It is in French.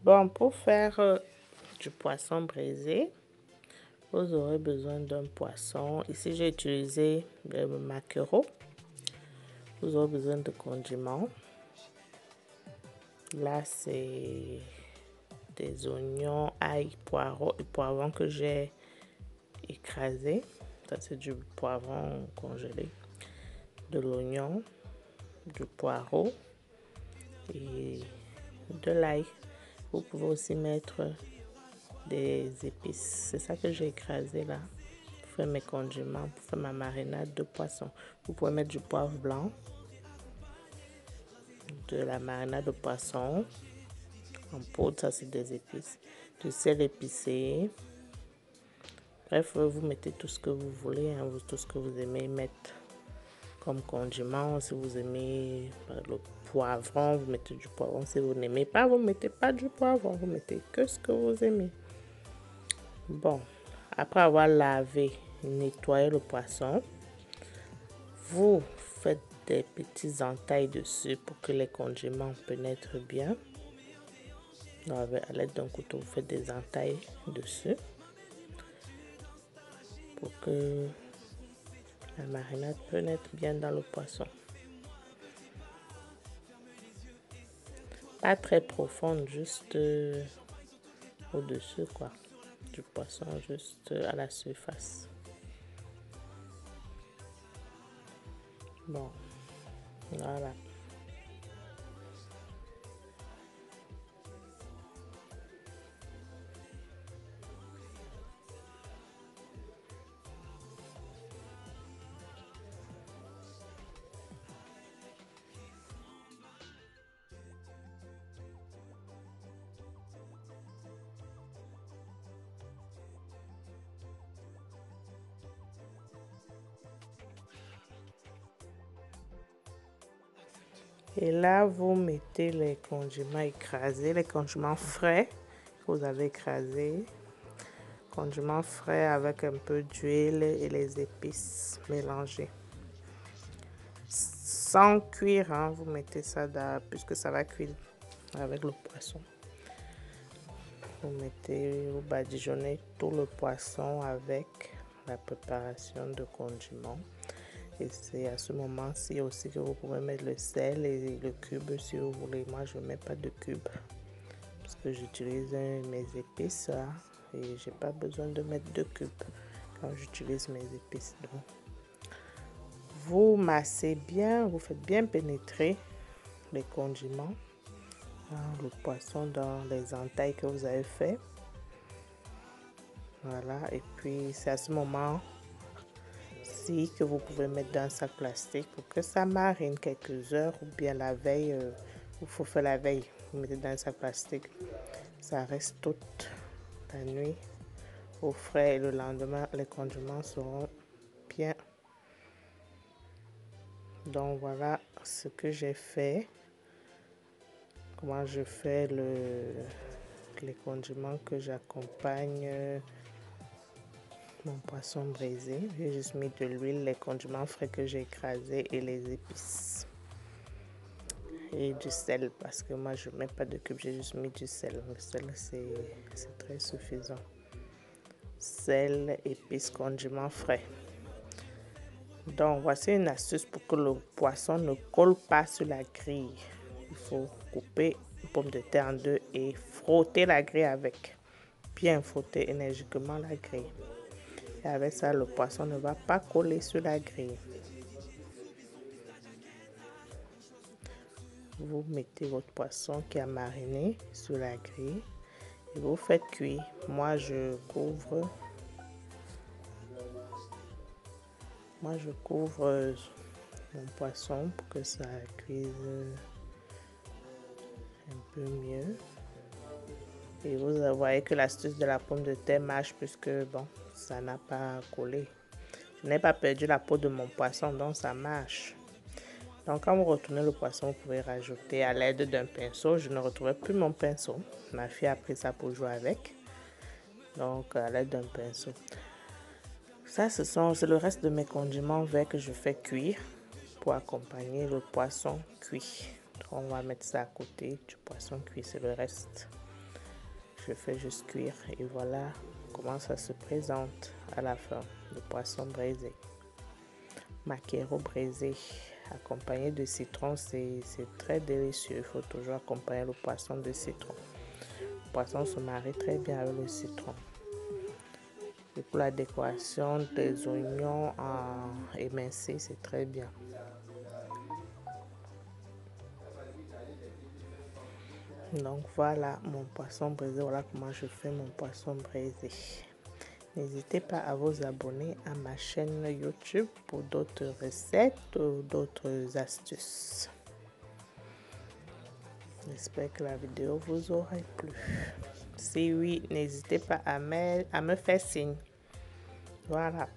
Bon, pour faire du poisson braisé, vous aurez besoin d'un poisson. Ici, j'ai utilisé le maquereau. Vous aurez besoin de condiments. Là, c'est des oignons, ail, poireaux et poivrons que j'ai écrasé. Ça, c'est du poivron congelé, de l'oignon, du poireau et de l'ail. Vous pouvez aussi mettre des épices. C'est ça que j'ai écrasé là. Pour faire mes condiments, pour faire ma marinade de poisson. Vous pouvez mettre du poivre blanc, de la marinade de poisson en poudre, ça c'est des épices, du sel épicé. Bref, vous mettez tout ce que vous voulez, hein, tout ce que vous aimez mettre comme condiment. Si vous aimez le poivron, vous mettez du poivron. Si vous n'aimez pas, vous ne mettez pas du poivron. Vous mettez que ce que vous aimez. Bon, après avoir lavé, nettoyé le poisson, vous faites des petits entailles dessus pour que les condiments pénètrent bien. À l'aide d'un couteau, vous faites des entailles dessus pour que la marinade pénètre bien dans le poisson. Pas très profonde, juste au-dessus quoi, du poisson, juste à la surface. Bon, voilà. Et là, vous mettez les condiments écrasés, les condiments frais que vous avez écrasés. Condiments frais avec un peu d'huile et les épices mélangées. Sans cuire, hein, vous mettez ça puisque ça va cuire avec le poisson. Vous badigeonnez tout le poisson avec la préparation de condiments. Et c'est à ce moment-ci aussi que vous pouvez mettre le sel et le cube si vous voulez. Moi, je ne mets pas de cube parce que j'utilise mes épices là, et j'ai pas besoin de mettre de cube quand j'utilise mes épices. Donc, vous massez bien, vous faites bien pénétrer les condiments dans le poisson, dans les entailles que vous avez fait. Voilà, et puis c'est à ce moment que vous pouvez mettre dans un sac plastique pour que ça marine quelques heures, ou bien la veille, il faut faire la veille, vous mettez dans un sac plastique, ça reste toute la nuit au frais et le lendemain les condiments seront bien. Donc voilà ce que j'ai fait, comment je fais les condiments que j'accompagne mon poisson braisé. J'ai juste mis de l'huile, les condiments frais que j'ai écrasés et les épices. Et du sel, parce que moi je ne mets pas de cube, j'ai juste mis du sel. Le sel c'est très suffisant. Sel, épices, condiments frais. Donc voici une astuce pour que le poisson ne colle pas sur la grille. Il faut couper une pomme de terre en deux et frotter la grille avec. Bien frotter énergiquement la grille. Et avec ça, le poisson ne va pas coller sur la grille. Vous mettez votre poisson qui a mariné sur la grille et vous faites cuire. Moi, je couvre mon poisson pour que ça cuise un peu mieux. Et vous voyez que l'astuce de la pomme de terre marche puisque bon, ça n'a pas collé. Je n'ai pas perdu la peau de mon poisson, donc ça marche. Donc quand vous retournez le poisson, vous pouvez rajouter à l'aide d'un pinceau. Je ne retrouvais plus mon pinceau. Ma fille a pris ça pour jouer avec. Donc à l'aide d'un pinceau. Ça, c'est le reste de mes condiments verts que je fais cuire pour accompagner le poisson cuit. Donc, on va mettre ça à côté du poisson cuit, c'est le reste. je fais juste cuire et voilà comment ça se présente à la fin. Le poisson braisé, maquereau braisé accompagné de citron, c'est très délicieux. Il faut toujours accompagner le poisson de citron. Le poisson se marie très bien avec le citron. Et pour la décoration, des oignons émincés, c'est très bien. Donc voilà mon poisson braisé, voilà comment je fais mon poisson braisé. N'hésitez pas à vous abonner à ma chaîne YouTube pour d'autres recettes ou d'autres astuces. J'espère que la vidéo vous aura plu. Si oui, n'hésitez pas à me faire signe. Voilà.